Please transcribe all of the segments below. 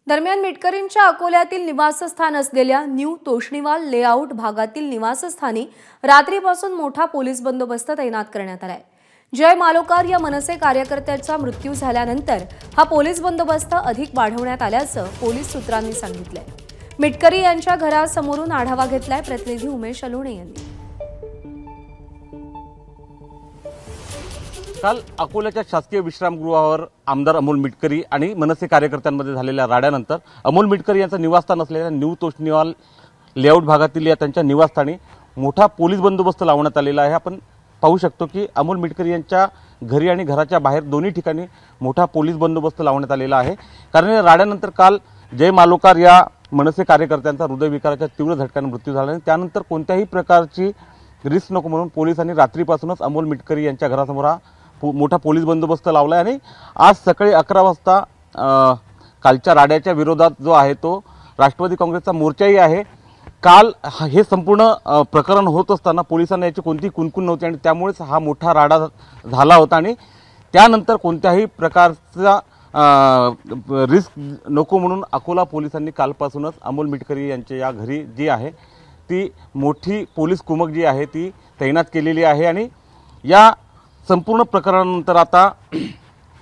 दरम्यान मिटकरींच्या अकोल्यातील निवासस्थान असलेल्या न्यू तोष्णीवाल लेआउट भागातील निवासस्थानी रात्रीपासून मोठा पोलीस बंदोबस्त तैनात करण्यात आलाय। जय मालोकार या मनसे कार्यकर्त्याचा मृत्यू झाल्यानंतर हा पोलीस बंदोबस्त अधिक वाढवण्यात आल्याचं पोलीस सूत्रांनी सांगितलंय। मिटकरी यांच्या घरासमोरून आढावा घेतलाय प्रतिनिधी उमेश अलोणे यांनी। काल अकोल्याच्या शासकीय विश्रामगृहावर आमदार अमोल मिटकरी आणि मनसे कार्यकर्त्यांमध्ये झालेल्या राड्यानंतर अमोल मिटकरी यांचं निवासस्थान असलेल्या न्यू तोष्णीवाल लेआउट भागातील या त्यांच्या निवासस्थानी मोठा पोलीस बंदोबस्त लावण्यात आलेला आहे। आपण पाहू शकतो की अमोल मिटकरी यांच्या घरी आणि घराच्या बाहेर दोन्ही ठिकाणी मोठा पोलीस बंदोबस्त लावण्यात आलेला आहे। कारण या राड्यानंतर काल जय मालोकार या मनसे कार्यकर्त्यांचा हृदयविकाराच्या तीव्र झटक्याने मृत्यू झाला आणि त्यानंतर कोणत्याही प्रकारची रिस्क नको म्हणून पोलिसांनी रात्रीपासूनच अमोल मिटकरी यांच्या घरासमोर मोठा पोलीस बंदोबस्त लावला आणि आज सकाळी 11 वाजता कालच्या राड्याच्या विरोधात जो आहे तो राष्ट्रवादी काँग्रेसचा मोर्चाही आहे। काल हे संपूर्ण प्रकरण होत असताना पोलिसांना याची कोणतीही कुणकुण नव्हती आणि त्यामुळेच हा मोठा राडा झाला होता आणि त्यानंतर कोणत्याही प्रकारचा रिस्क नको म्हणून अकोला पोलिसांनी कालपासूनच अमोल मिटकरी यांच्या या घरी जी आहे ती मोठी पोलीस कुमक जी आहे ती तैनात केलेली आहे आणि या संपूर्ण प्रकरणानंतर आता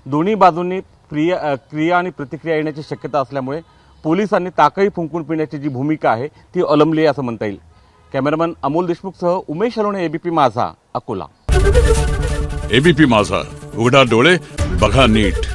दोन्ही बाजूंनी क्रिया आणि प्रतिक्रिया येण्याची शक्यता असल्यामुळे पोलिसांनी ताकही फुंकून पिण्याची जी भूमिका आहे ती अवलंबली आहे असं म्हणता येईल। कॅमेरामन अमोल देशमुखसह उमेश अलोणे, एबीपी माझा, अकोला। एबीपी माझा, उघडा डोळे बघा नीट।